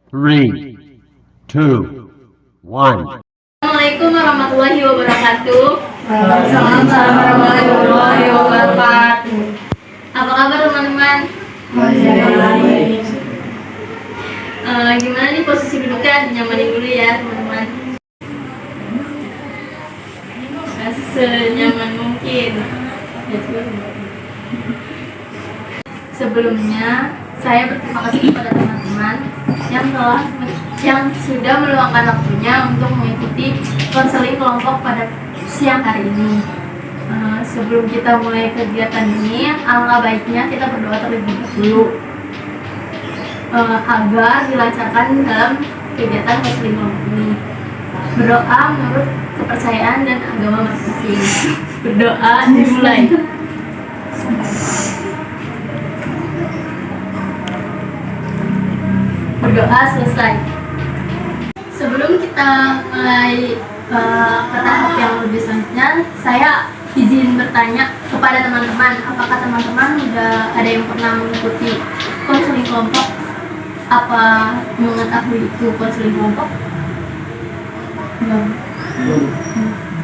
Three, two, one. Assalamualaikum warahmatullahi wabarakatuh. Waalaikumsalam warahmatullahi wabarakatuh. Apa kabar teman-teman? Baik. Gimana nih posisi duduknya? Nyamanin dulu ya teman-teman. Senyaman mungkin. Sebelumnya saya berterima kasih kepada teman-teman yang sudah meluangkan waktunya untuk mengikuti konseling kelompok pada siang hari ini. Sebelum kita mulai kegiatan ini, alangkah baiknya kita berdoa terlebih dahulu agar dilancarkan dalam kegiatan konseling kelompok ini. Berdoa menurut kepercayaan dan agama masing-masing. Berdoa dimulai. Berdoa selesai. Sebelum kita mulai ke tahap yang lebih selanjutnya, saya izin bertanya kepada teman-teman, apakah teman-teman udah ada yang pernah mengikuti konseling kelompok? Apa mengetahui itu konseling kelompok? Belum.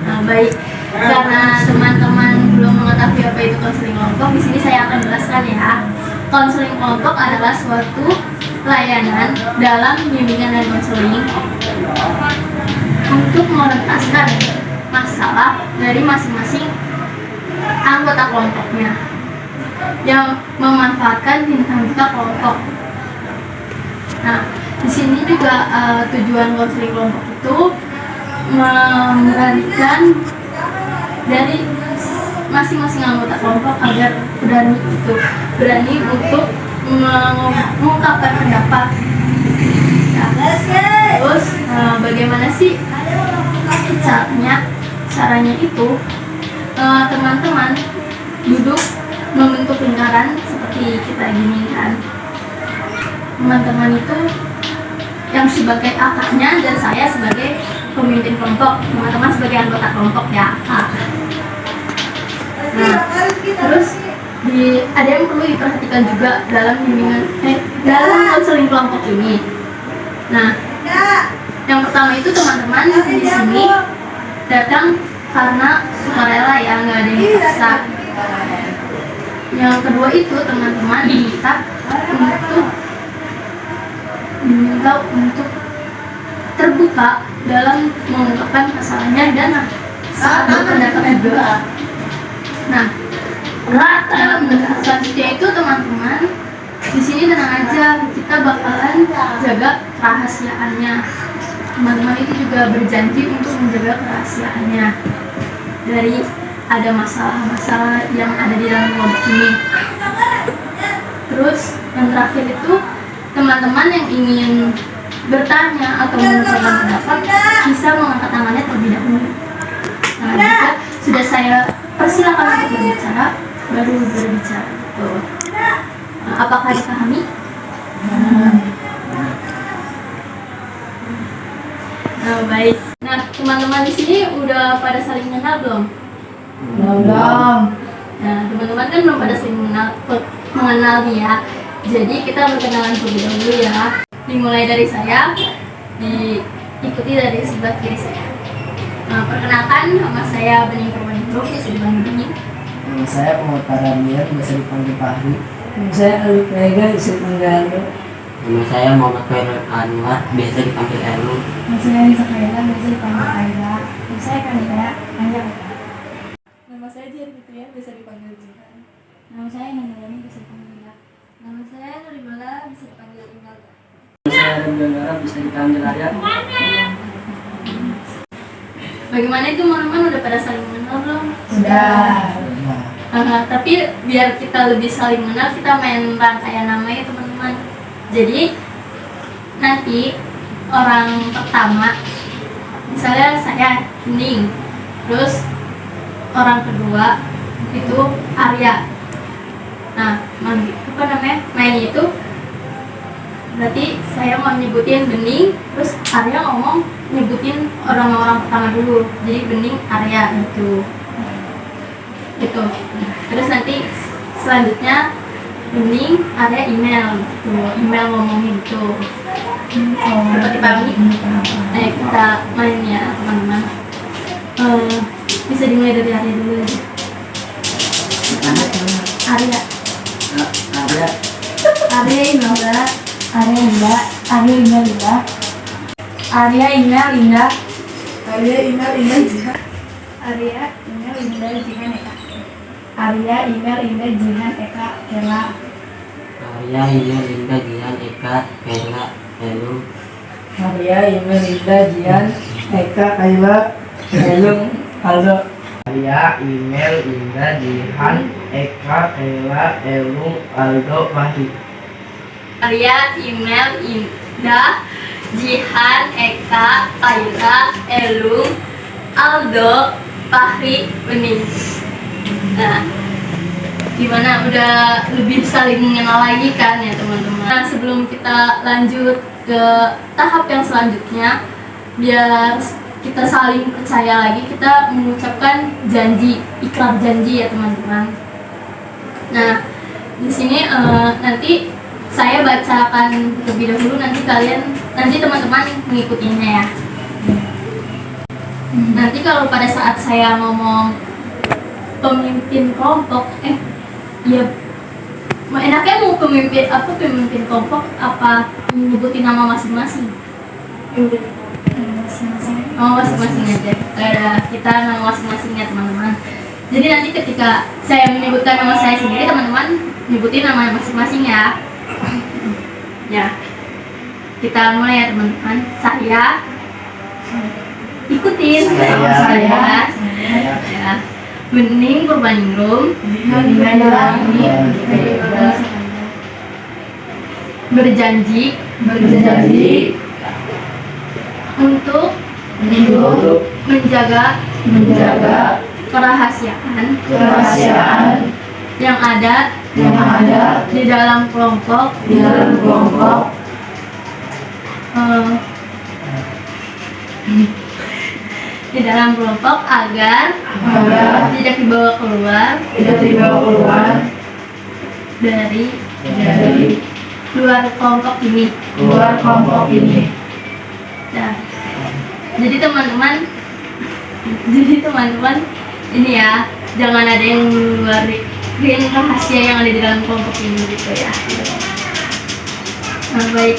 Nah, baik. Karena teman-teman belum mengetahui apa itu konseling kelompok, di sini saya akan jelaskan ya. Konseling kelompok adalah suatu layanan dalam bimbingan dan konseling untuk mengentaskan masalah dari masing-masing anggota kelompoknya yang memanfaatkan dinamika kelompok. Nah, di sini juga tujuan konseling kelompok itu memberanikan dari masing-masing anggota kelompok agar berani untuk mengungkapkan pendapat. Terus bagaimana sih caranya itu teman-teman duduk membentuk lingkaran seperti kita gini kan. Teman-teman itu yang sebagai akaknya dan saya sebagai pemimpin kelompok, teman-teman sebagai anggota kelompok ya. Nah, terus ada yang perlu diperhatikan juga dalam dalam konseling kelompok ini. Nah, yang pertama itu teman-teman di sini datang karena sukarela ya, nggak ada yang dipaksa. Yang kedua itu teman-teman diminta untuk terbuka dalam mengungkapkan masalahnya dan saat berpendapat juga. Nah, dalam selanjutnya itu teman-teman di sini tenang aja, kita bakalan jaga kerahasiaannya. Teman-teman itu juga berjanji untuk menjaga kerahasiaannya dari ada masalah-masalah yang ada di dalam kelompok ini. Terus yang terakhir itu teman-teman yang ingin bertanya atau mengungkapkan pendapat bisa mengangkat tangannya terlebih dahulu. Nah, jika sudah saya persilakan untuk berbicara, baru berbicara. Tuh. Apakah dipahami? Nah, baik. Nah, teman-teman di sini udah pada saling mengenal belum? Belum. Nah, teman-teman kan belum pada saling mengenal nih ya. Jadi kita berkenalan terlebih dahulu ya. Dimulai dari saya, diikuti dari sebelah kiri saya. Nah, perkenalkan, nama saya Bening Purwaningrum, bisa dipanggil Bening. Nama saya Muhammad Paramir, bisa dipanggil Fahri. Nama saya Alif Rega, bisa dipanggil Aldo. Nama saya Muhammad Khairul Anwar, biasa dipanggil Erlu. Nama saya Risa Khaira, biasa dipanggil Aira. Nama saya Kanita, panjang. Nama saya Dian Fitrian, bisa dipanggil Jihan. Nama saya Nandalani, bisa dipanggil Ila. Nama saya Nurimala, bisa dipanggil Ingal. Nama saya Remdangara, bisa dipanggil Arya. Bagaimana itu teman-teman udah pada saling mengenal belum? Sudah. Tapi biar kita lebih saling mengenal, kita main rangkaian nama ya teman-teman. Jadi nanti orang pertama, misalnya saya Ning, terus orang kedua itu Arya. Nah, mainnya itu berarti saya mau nyebutin Bening, terus Arya ngomong nyebutin orang-orang pertama dulu. Jadi Bening, Arya gitu. Terus nanti selanjutnya mending ada email gitu, email ngomongin gitu. Dapat dipahami? Ayo kita main ya teman-teman. Bisa dimulai dari Arya dulu aja. Arya. Ada Arya Indah. Arya Indah, Arya Indah Indah, Arya Email Indah, Arya email Indah Jihan. Arya Email Indah Jihan Eka, Arya Email Indah Jihan Eka Kela, Arya email Linda Jian Eka Kayla Elu. Arya, email Linda, Jian, Eka, Kayla, Helung, Aldo. Arya, email Linda, Jihan, Eka, Kayla, Elung, Aldo, Fahri. Arya email Indah Jihan Eka Kayla Elung Aldo Fahri Bening. Nah, gimana, udah lebih saling mengenal lagi kan ya teman-teman. Nah, sebelum kita lanjut ke tahap yang selanjutnya, biar kita saling percaya lagi, kita mengucapkan janji, ikrar janji ya teman-teman. Nah, di sini nanti saya bacakan terlebih dahulu, nanti teman-teman mengikutinya ya. Nanti kalau pada saat saya ngomong pemimpin kelompok, ya enaknya mau pemimpin kelompok apa nyebutin nama masing-masing? Oh, masing-masing aja. Kita nama masing-masing ya teman-teman. Jadi nanti ketika saya menyebutkan nama saya sendiri, teman-teman nyebutin nama masing-masing ya. Ya, kita mulai ya teman-teman. Saya ikutin saya. Ya. Bening Purbaningrum berjanji untuk menjaga kerahasiaan yang ada di dalam kelompok agar tidak dibawa keluar dari luar kelompok ini. Nah, jadi teman-teman ini ya, jangan ada yang ngeluarin rahasia yang ada di dalam kelompok ini gitu ya. Nah, baik,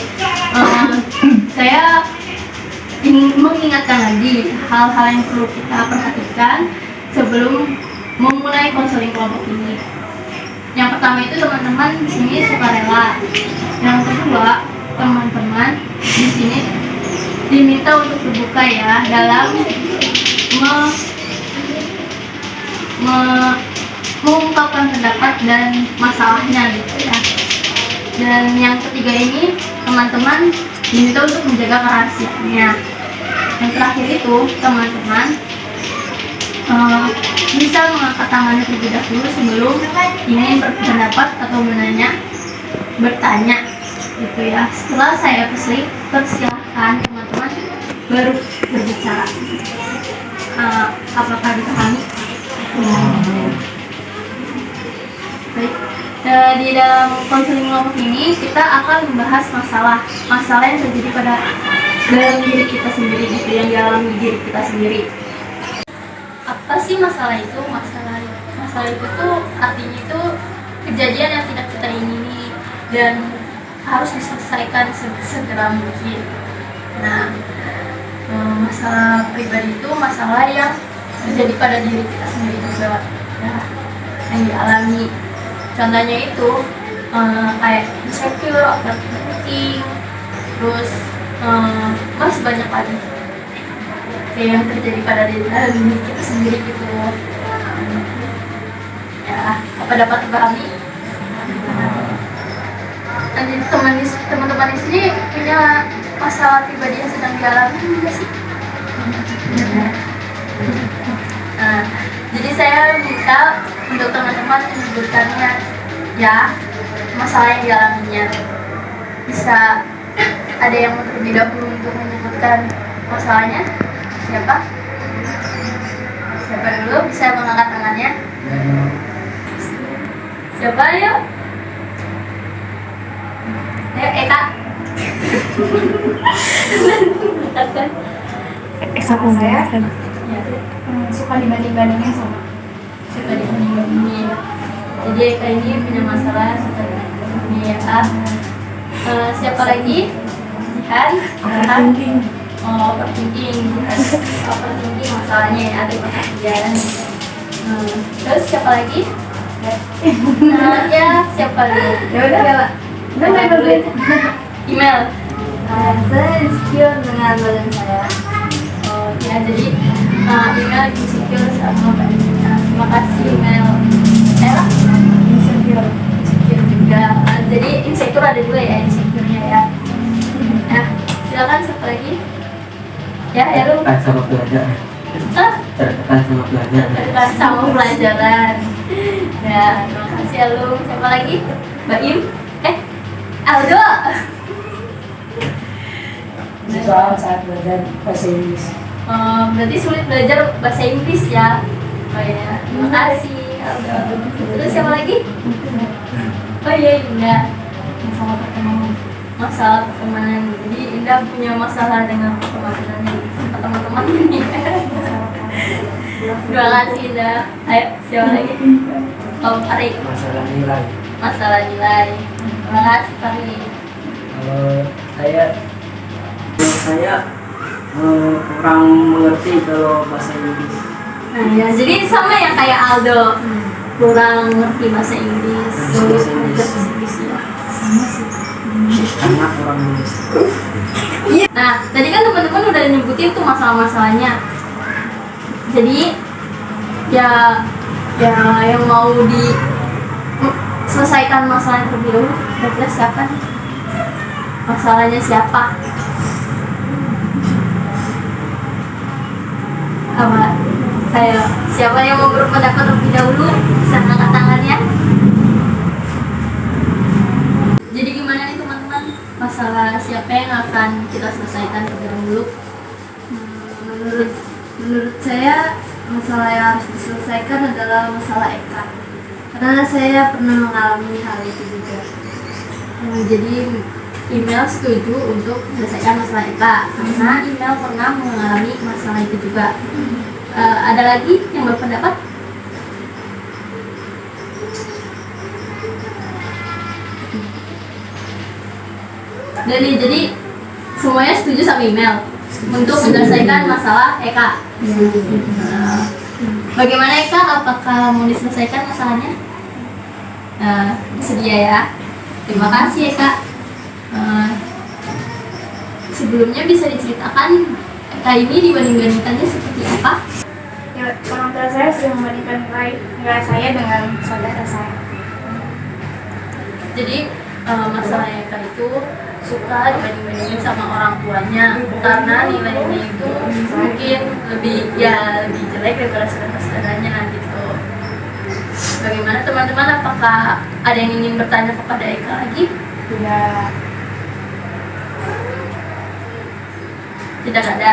saya ingin mengingatkan lagi hal-hal yang perlu kita perhatikan sebelum memulai konseling kelompok ini. Yang pertama itu teman-teman di sini sukarela. Yang kedua, teman-teman di sini diminta untuk terbuka ya dalam mengungkapkan pendapat dan masalahnya gitu ya. Dan yang ketiga ini teman-teman diminta untuk menjaga kerahasiaannya. Yang terakhir itu teman-teman bisa mengangkat tangannya terlebih dahulu sebelum ingin berpendapat atau bertanya gitu ya. Setelah saya persilahkan teman-teman baru berbicara. Apakah dipahami? Baik. Di dalam konseling kelompok ini kita akan membahas masalah yang terjadi pada dalam diri kita sendiri gitu, yang dialami diri kita sendiri. Apa sih masalah itu? Masalah itu tuh artinya itu kejadian yang tidak kita ingini dan harus diselesaikan segera mungkin. Nah, masalah pribadi itu masalah yang terjadi pada diri kita sendiri juga ya, yang dialami. Contohnya itu kayak insecure, overthinking, terus masih banyak lagi kayak yang terjadi pada diri kita sendiri gitu. Ya, apa dapat dipahami? Nanti teman-teman di sini punya masalah pribadi yang sedang dialami juga sih. Nah, jadi saya minta untuk teman-teman menyebutkannya ya, masalah yang dialaminya. Bisa ada yang terlebih dahulu untuk menyebutkan masalahnya? Siapa dulu bisa mengangkat tangannya? Siapa, yuk? Ayo Eka. Katakan. Sama saya Ya, suka dibanding-bandingin sama suka dibanding-bandingin. Jadi Eka ini punya masalah suka dibanding-bandingin ya Kak. Siapa lagi? Jihan. overthinking. Oh, overthinking. Overthinking masalahnya ya ada pekerjaan. Terus siapa lagi? Ya siapa dulu? Ya udah Bella. Udah main dulu ya. Email. Saya insecure dengan badan saya. Oh ya jadi email insecure sama badannya. Terima kasih email. Ella Insecure. insecure juga. Jadi insecure ada dua ya insecure-nya ya. Nah silakan siapa lagi? Ya lu. Tertekan sama pelajaran. Ah, Tertekan sama pelajaran. terkait sama pelajaran. Ya terima kasih ya lu. Siapa lagi? Mbak Im? Aldo. Soal saat belajar bahasa Inggris. Berarti sulit belajar bahasa Inggris ya. Oh ya, terima kasih Aldo. Terus siapa lagi? Oh iya Indah. Masalah pertemanan. Masalah pertemanan. Jadi Indah punya masalah dengan pertemanan sama teman-teman ini. Terima kasih Indah. Ayo siapa lagi? Oh Ari. Masalah nilai. Masalah nilai. Terima kasih Ari. Kalau saya kurang mengerti kalau bahasa Inggris. Nah ya, jadi sama yang kayak Aldo. Kurang ngerti bahasa Inggris. Bahasa Inggris. Bahasa Inggris ya. Karena kurang nulis. Nah, tadi kan teman-teman udah nyebutin tuh masalah-masalahnya. Jadi ya yang mau selesaikan masalahnya terlebih dahulu. Kira-kira siapa nih? Masalahnya siapa? Apa? Ayo, siapa yang mau berpendapat terlebih dahulu? Bisa angkat tangannya. Jadi gimana nih teman-teman? Masalah siapa yang akan kita selesaikan terlebih dahulu? Menurut saya masalah yang harus diselesaikan adalah masalah Eka. Karena saya pernah mengalami hal itu juga. Jadi email setuju untuk menyelesaikan masalah Eka karena email pernah mengalami masalah itu juga. Ada lagi yang berpendapat? Jadi semuanya setuju sama email untuk menyelesaikan masalah Eka. Bagaimana Eka? Apakah mau diselesaikan masalahnya? Bersedia ya. Terima kasih Eka. Sebelumnya bisa diceritakan Eka ini dibanding-bandingkannya seperti apa? Ya, orang tua saya sering membandingkan nilai saya dengan saudara saya. Jadi masalah Eka itu suka dibanding-bandingin sama orang tuanya karena nilainya itu mungkin lebih jelek daripada saudara-saudaranya gitu. Bagaimana teman-teman? Apakah ada yang ingin bertanya kepada Eka lagi? Tidak ada.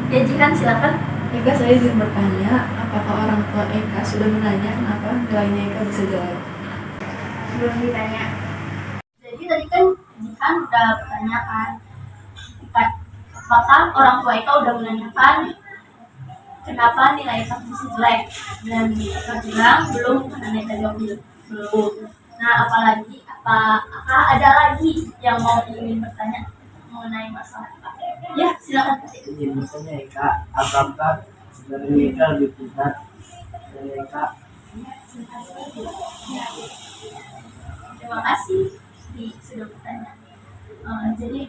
Ya Jihan silakan. Eka, saya ingin bertanya, apakah orang tua Eka sudah menanya kenapa nilainya Eka bisa jelek? Belum ditanya. Jadi tadi kan Jihan udah bertanya kan, apakah orang tua Eka udah menanyakan kenapa nilai Eka bisa jelek, dan Eka bilang belum, karena Eka jawab belum. Nah apalagi apakah ada lagi yang mau ingin bertanya mengenai masalah Eka? Ya silakan. Izin bertanya Eka, apakah sebenarnya Eka lebih pintar dari Eka? Terima kasih sudah bertanya. Jadi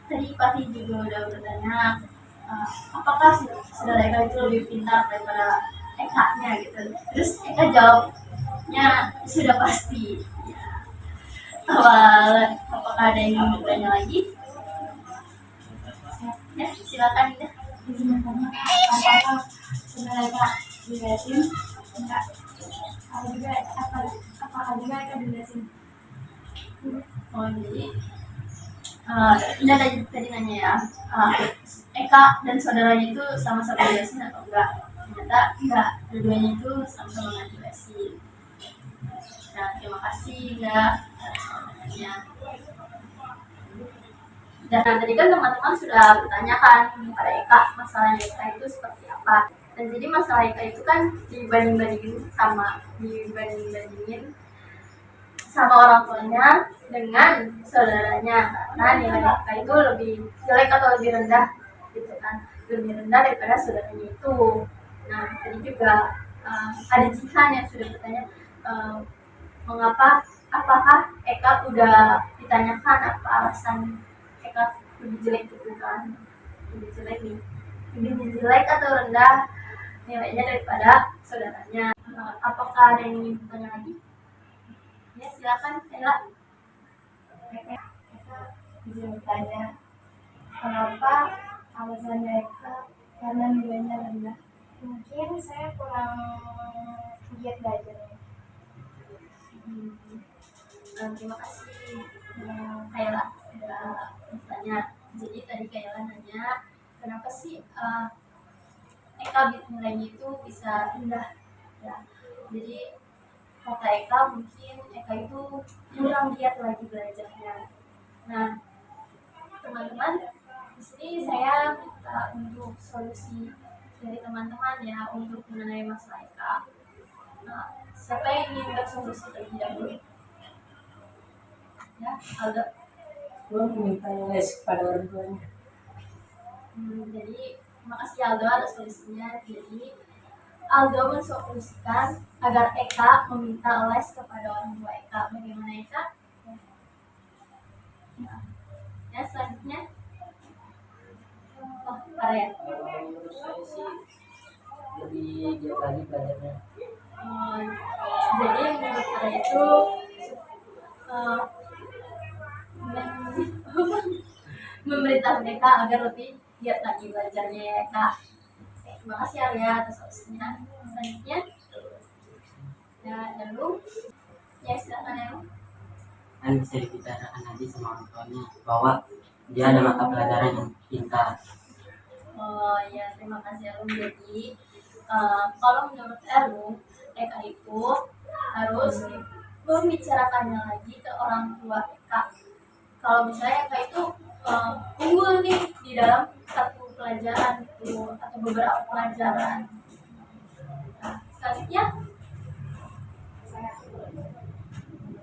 tadi Pati juga udah bertanya apakah saudara Eka itu lebih pintar daripada Eka-nya gitu. Terus Eka jawabnya sudah pasti. Apakah ada yang ingin bertanya lagi? Ya silakan ya. Apakah saudara Eka dilesin? Enggak. Apakah juga Eka dilesin? Oh jadi ini ada tadi nanya ya, Eka dan saudaranya itu sama-sama lesin atau enggak? Ternyata enggak, keduanya itu sama-sama ngaji lesin. Nah, terima kasih Nggak semuanya. Dan tadi kan teman-teman sudah bertanyakan kepada Eka masalahnya Eka itu seperti apa. Dan jadi masalah Eka itu kan dibanding-bandingin sama orang tuanya dengan saudaranya, karena nilai Eka itu lebih jelek atau lebih rendah gitu kan, lebih rendah daripada saudaranya itu. Nah, tadi juga ada Jihan yang sudah bertanya apakah Eka udah ditanyakan apa alasan Eka lebih jelek gitu kan, lebih jelek atau rendah nilainya daripada saudaranya. Apakah ada yang ingin bertanya lagi? Ya, silakan Ella. Izin bertanya, kenapa alasannya Eka karena nilainya rendah? Mungkin saya kurang giat belajarnya. Terima kasih Kayla sudah bertanya. Jadi tadi Kayla nanya kenapa sih Eka nilainya itu bisa rendah ya. Jadi kata Eka mungkin Eka itu kurang giat lagi belajarnya. Nah, teman-teman, di sini saya minta untuk solusi dari teman-teman ya untuk mengenai masalah Eka. Nah, siapa yang ingin bersolusi terlebih dahulu? Ya, Aldo. Gue meminta les kepada orang tuanya. Jadi, terima kasih Aldo atas solusinya. Jadi, Aldo mensolusikan agar Eka meminta les kepada orang tua Eka. Bagaimana Eka? Ya, selanjutnya. Oh, Arya. Menurut saya sih lebih giat lagi belajarnya. Jadi menurut Arya itu memberitahu Eka agar lebih giat lagi belajarnya ya Kak. Terima kasih Arya atas solusinya. Selanjutnya, ya lalu, ya silakan ya. Kan bisa dibicarakan nanti sama orang tuanya bahwa dia ada mata pelajaran yang pintar. Oh ya, terima kasih Erung. Jadi kalau menurut Erung, Eka itu harus membicarakannya lagi ke orang tua Eka. Kalau misalnya Eka itu unggul nih di dalam satu pelajaran itu atau beberapa pelajaran. Nah, selanjutnya,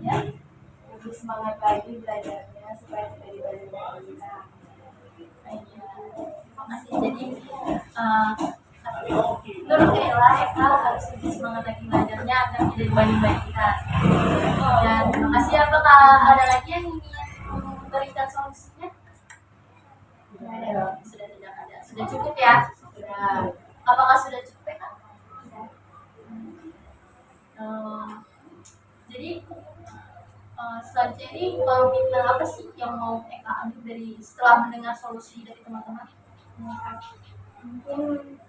ya, Lebih semangat lagi belajarnya supaya tidak dibanding-bandingkan. terima kasih. Jadi menurut Ella, Eka harus lebih semangat lagi belajarnya agar tidak dibanding-bandingkan. Dan terima kasih. Apakah ada lagi yang ingin memberikan solusinya? Sudah tidak ada. Sudah cukup ya? Sudah. Apakah sudah cukup ya Kak? Jadi selanjutnya ini kita apa sih yang mau Eka ambil dari setelah mendengar solusi dari teman-teman? Mungkin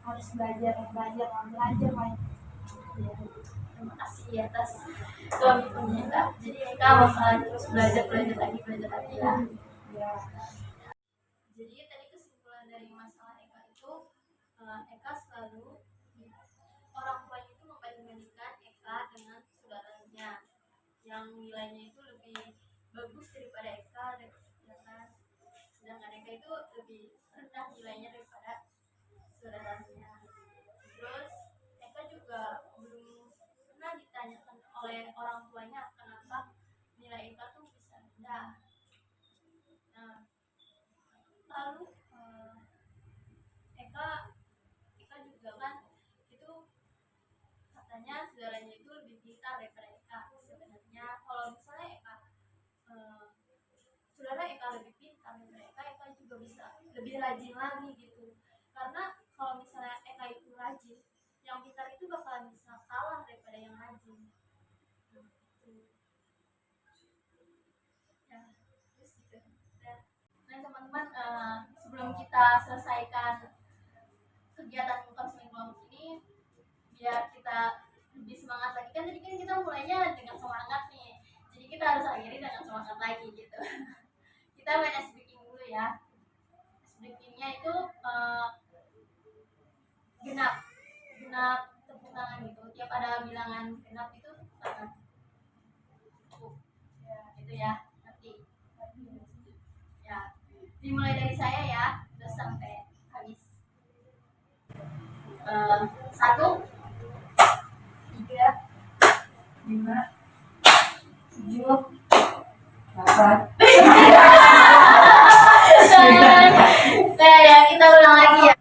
harus belajar banyak. Ya, terima kasih atas komitmennya Kak. Jadi Eka bakalan terus belajar lagi ya. Jadi tadi kesimpulan dari masalah Eka itu, Eka selalu orang tuanya itu membandingkan Eka dengan saudaranya yang nilainya itu lebih bagus daripada Eka, ya kan? Sedangkan Eka itu lebih rendah nilainya daripada saudaranya. Terus Eka juga belum pernah ditanyakan oleh orang tuanya kenapa nilai Eka tuh bisa rendah. Nah, lalu Eka juga kan itu katanya saudaranya itu lebih pintar daripada Eka. Sebenarnya kalau misalnya saudara Eka lebih pintar daripada Eka juga bisa lebih rajin lagi gitu. Karena kalau misalnya Eka itu rajin, yang pintar itu bakalan bisa kalah daripada yang rajin. Ya, terus gitu. Nah teman-teman, sebelum kita selesaikan kegiatan konseling kelompok ini, biar kita lebih semangat lagi, kan tadi kan kita mulainya dengan semangat nih, jadi kita harus akhiri dengan semangat lagi gitu. Kita main ice breaking dulu ya. Ice breakingnya itu genap tepuk tangan gitu. Tiap ada bilangan genap itu tepuk tangan. gitu ya nanti ya dimulai dari saya ya terus sampai habis. 1, 3, 5, 7, 8. Nah ya kita ulang lagi ya.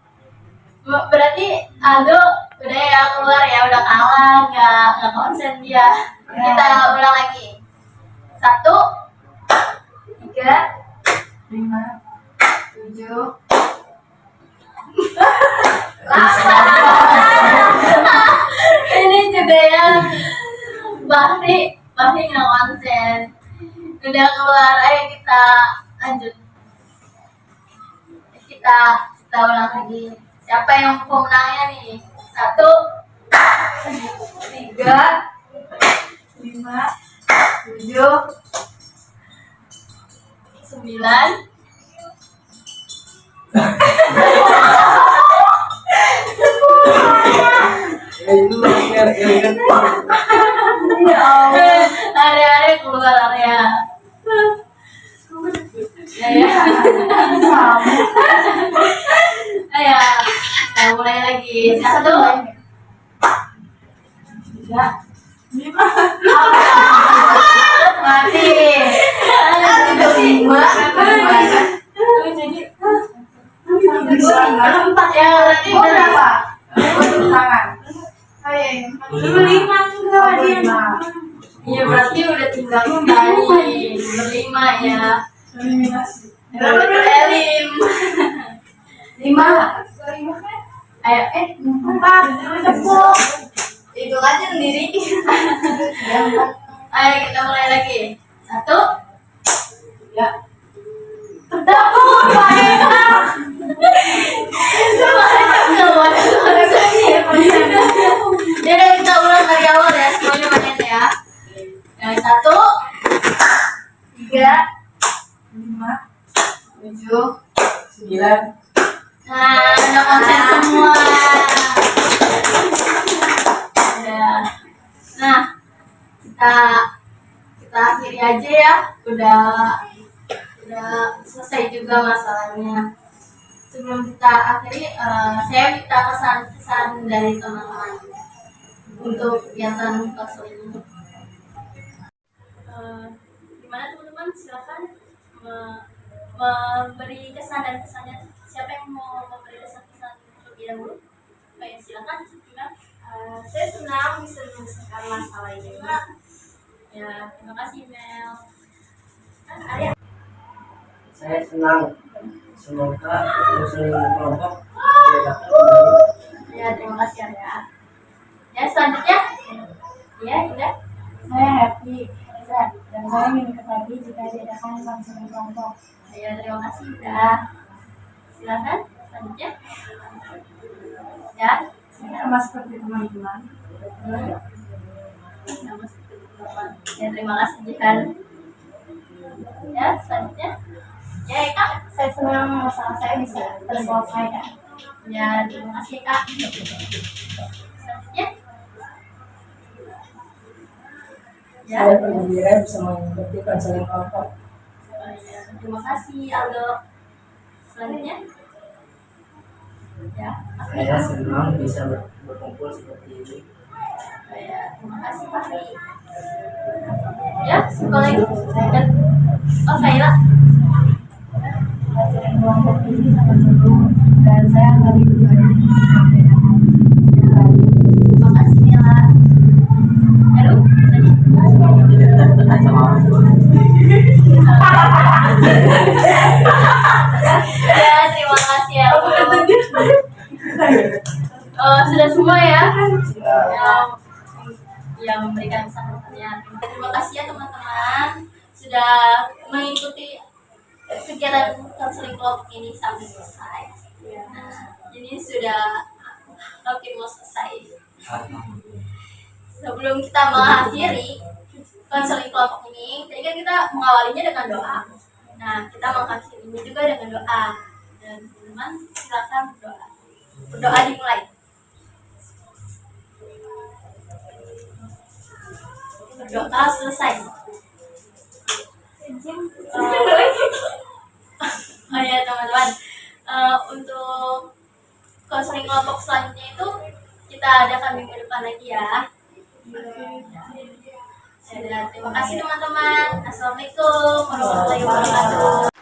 Berarti Aldo udah ya keluar ya, udah kalah, nggak konsen dia. Kita ulang lagi. 1, 3, 5, 7. Ini juga ya Bahri nggak konsen. Udah keluar, ayo kita lanjut. Kita ulang lagi. Siapa yang pemenangnya nih? 1, 3, 5, 7, 9. Itu biar ingat. Area keluar area. Ya. Ayo, kita mulai lagi. 1, 3, 5. Mati. 5. Jadi 4 ya. Berarti berapa? Tangan. Iya berarti udah tinggal tadi berlima ya. Elim. 5. Ayo 4. Itu aja sendiri. Ayo kita mulai lagi. 1. Ya. Terdapur baik. Jadi kita ulang dari awal ya, semuanya main ya. Yang 1, 3, 5, 7, 9. Nah, udah konsen semua. Ya. Nah, kita akhiri aja ya. Udah selesai juga masalahnya. Sebelum kita akhiri, saya minta pesan-pesan dari teman-teman untuk kegiatan konseling ini. Gimana teman-teman? Silakan memberi kesan dan pesannya. Siapa yang mau memberi kesan-pesan terlebih dahulu? Baik, silakan. Saya senang bisa menyelesaikan masalah ini. Ya, terima kasih Mel. Arya. Saya senang. Semoga konseling kelompok diadakan kembali. Ya, terima kasih Arya. Ya, selanjutnya. Ya, udah. Saya happy dan saya ingin ikut lagi jika diadakan konseling kelompok. Ya, terima kasih udah. Silakan selanjutnya. Ya, Saya sama seperti teman-teman. sama seperti teman. Ya, terima kasih Jihan. Ya, selanjutnya. Ya, Kak. Saya senang masalah saya bisa terselesaikan. Ya, terima kasih Kak. Selanjutnya. Ya. Saya bergembira bisa mengikuti konseling kelompok. Ya, terima kasih Aldo. Selanjutnya. Ya, Saya senang bisa berkumpul seperti ini. ya, terima kasih Pak. Ya, siapa lagi? Oh, Kaila. Konseling kelompok ini sangat seru dan saya akan ikut lagi. Terima kasih Mila. Halo, Tetap sama orang tua. ya, terima kasih ya. Sudah semua ya yang memberikan pesan-pesannya. Terima kasih ya teman-teman sudah mengikuti kegiatan konseling kelompok ini sampai selesai. Nah, ini sudah hampir mau selesai. Sebelum kita mengakhiri konseling kelompok ini, tadi kan kita mengawalinya dengan doa. Nah, kita mengakhirinya juga dengan doa. Dan teman-teman silakan berdoa. Berdoa dimulai. Berdoa selesai. kawan-kawan. Untuk konseling kelompok selanjutnya itu kita adakan minggu depan lagi ya. Terima kasih teman-teman. Assalamualaikum warahmatullahi wabarakatuh.